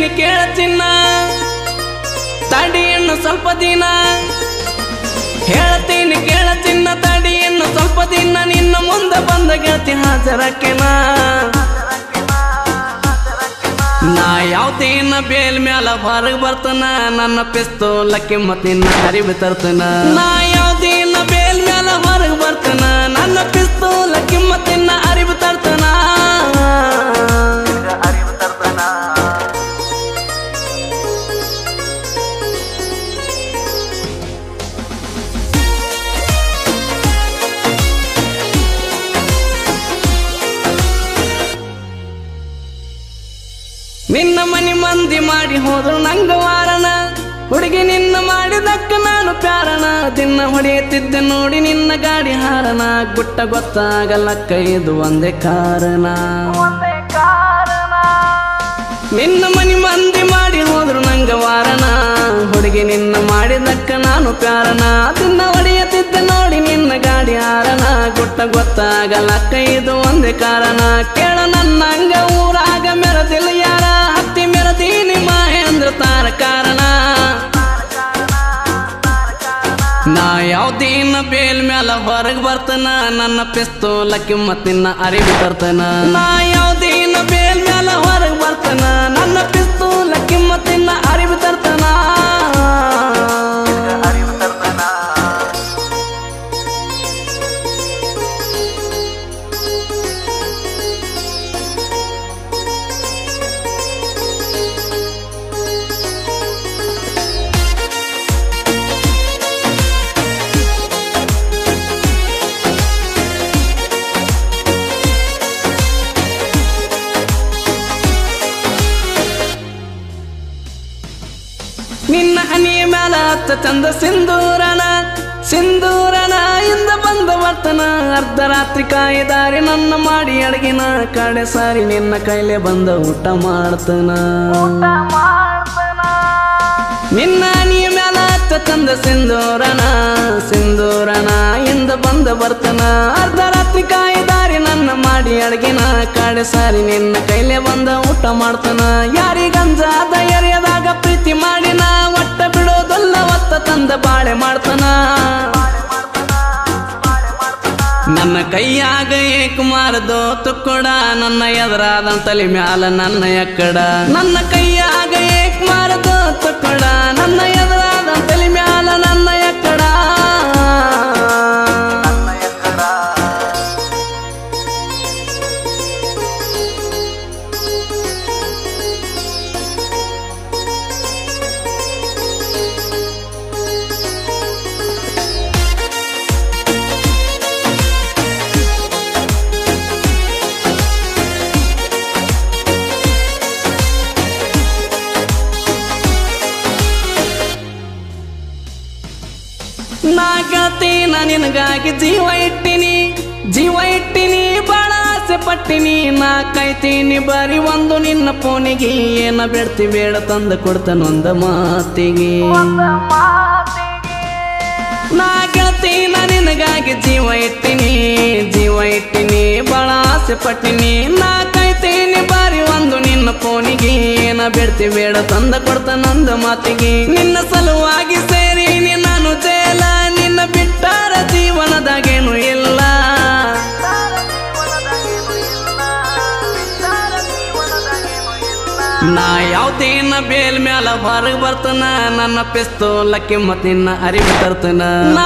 ಹೇಳ್ತೀನಿ ಕೇಳ ಚಿನ್ನ ತಡಿ ಇನ್ನು ಸ್ವಲ್ಪ ದಿನ ಹೇಳ್ತೀನಿ ಕೇಳ ಚಿನ್ನ ತಡಿ ಇನ್ನು ಸ್ವಲ್ಪ ದಿನ ನಿನ್ನ ಮುಂದೆ ಬಂದ ಗೆಳತಿ ಹಾಜರಕ್ಕೆನ ನಾ ಯಾವ್ದೇನ ಬೇಲ್ ಮ್ಯಾಲ ಹೊರಗೆ ಬರ್ತನ ನನ್ನ ಪಿಸ್ತೂಲ ಕಿಮ್ಮತ್ತಿನ ಅರಿವು ತರ್ತನ ನಾ ಯಾವ್ದೇನ ಬೇಲ್ ಮ್ಯಾಲ ಹೊರಗೆ ಬರ್ತನ ನನ್ನ ಪಿಸ್ತೂಲ ಕಿಮ್ಮತ್ತಿನ ಅರಿವು ತರ್ತನ ನಿನ್ನ ಮನಿ ಮಂದಿ ಮಾಡಿ ಹೋದ್ರು ನಂಗ ವಾರಣ ಹುಡುಗಿ ನಿನ್ನ ಮಾಡಿದಕ್ಕ ನಾನು ಪ್ಯಾರಣ ದಿನ ಹೊಡೆಯುತ್ತಿದ್ದೆ ನೋಡಿ ನಿನ್ನ ಗಾಡಿ ಹಾರಣ ಗುಟ್ಟ ಗೊತ್ತಾಗಲ್ಲಕ್ಕ ಇದು ಒಂದೇ ಕಾರಣ ನಿನ್ನ ಮನಿ ಮಂದಿ ಮಾಡಿ ಹೋದ್ರು ನಂಗ ವಾರಣ ಹುಡುಗಿ ನಿನ್ನ ಮಾಡಿದಕ್ಕ ನಾನು ಪ್ಯಾರಣ ದಿನ ಹೊಡೆಯುತ್ತಿದ್ದೆ ನೋಡಿ ನಿನ್ನ ಗಾಡಿ ಹಾರಣ ಗುಟ್ಟ ಗೊತ್ತಾಗಲ್ಲಕ್ಕ ಇದು ಒಂದೇ ಕಾರಣ ಕೇಳ ನನ್ನ ಹಂಗ ಊರಾಗ ಮೆರದಿಲ್ಲ ಯಾರ ಹತ್ತಿ ಮೆರದೀನಿ ಮಹೇಂದ್ರ ತಾರ ಕಾರಣ ನಾ ಯಾವ್ದೇನ ಬೇಲ್ ಮ್ಯಾಲ ಹೊರಗೆ ಬರ್ತನ ನನ್ನ ಪಿಸ್ತೂಲ ಕಿಮ್ಮತ್ತಿನ ಅರಿವು ತರ್ತನ ನಾ ಯಾವ್ದೇನ ಬೇಲ್ ಮ್ಯಾಲ ಹೊರಗೆ ಬರ್ತನ ನನ್ನ ಪಿಸ್ತೂಲ ಕಿಮ್ಮತ್ತಿನ ಅರಿವು ತರ್ತನ ನಿನ್ನ ಹನಿಯ ಮ್ಯಾಲ ಹತ್ತ ಚಂದ ಸಿಂಧೂರನ ಇಂದ ಬಂದ ವರ್ತನ ಅರ್ಧ ರಾತ್ರಿ ಕಾಯಿದಾರಿ ನನ್ನ ಮಾಡಿ ಅಡಗಿನ ಕಡೆ ಸಾರಿ ನಿನ್ನ ಕೈಲೆ ಬಂದ ಊಟ ಮಾಡ್ತನ ನಿನ್ನ ಹನಿಯ ಮ್ಯಾಲ ಹತ್ತ ಚಂದ ಸಿಂಧೂರನ ಇಂದ ಬಂದ ಬರ್ತನ ಅರ್ಧ ರಾತ್ರಿ ಕಾಯಿದಾರಿ ನನ್ನ ಮಾಡಿ ಅಡಗಿನ ಕಡೆ ಸಾರಿ ನಿನ್ನ ಕೈಲೆ ಬಂದ ಊಟ ಮಾಡ್ತನ ಯಾರಿಗಂಜಾದ ಎರೆಯದಾಗ ಪ್ರೀತಿ ಮಾಡಿನ ಒಟ್ಟ ಬಿಡೋದಲ್ಲ ಒತ್ತ ತಂದ ಬಾಳೆ ಮಾಡ್ತನ ನನ್ನ ಕೈಯಾಗ ಏಕುಮಾರದೋ ತುಕ್ಕೊಡ ನನ್ನ ಎದುರಾದ ತಲೆ ಮ್ಯಾಲ ನನ್ನ ಎಕ್ಕಡ ನನ್ನ ಕೈಯಾಗ ಏಕುಮಾರದೋ ತುಕ್ಕೊಡ ನನ್ನ ಎದುರಾದ ತಲೆ ಮ್ಯಾಲ ನನ್ನ ಎಕ್ಕಡ ನಾಗತಿ ನಿನಗಾಗಿ ಜೀವ ಇಟ್ಟಿನಿ ಬಾಳ ಆಸೆ ಪಟ್ಟಿನಿ ನಾ ಕಾಯ್ತೀನಿ ಬರೀ ಒಂದು ನಿನ್ನ ಫೋನಿಗೆ ಏನ ಬೇಡ್ತಿ ಬೇಡ ತಂದ ಕೊಡ್ತಾನೊಂದ ಮಾತಿಗೆ ನಾಗತಿ ನಿನಗಾಗಿ ಜೀವ ಇಟ್ಟಿನಿ ಬಾಳ ಆಸೆ ಪಟ್ಟಿನಿ ನಾ ಕಾಯ್ತೀನಿ ಬಾರಿ ಒಂದು ನಿನ್ನ ಫೋನಿಗೆ ಏನ ಬೇಡ್ತಿ ಬೇಡ ತಂದ ಕೊಡ್ತಾನೊಂದ ಮಾತಿಗೆ ನಿನ್ನ ಸಲುವಾಗಿ ಸೇರಿ ನಾನು ಜೇಲ ನಿನ್ನ ಬಿಟ್ಟಾರ ಜೀವನದಾಗೇನು ಇಲ್ಲ ನಾ ಯಾವ್ದೇನ ಬೇಲ್ ಮ್ಯಾಲ ಹೊರಗೆ ಬರ್ತನ ನನ್ನ ಪಿಸ್ತೂಲ ಕಿಮ್ಮತ್ತಿನ ಅರಿವು ತರ್ತನ ನಾ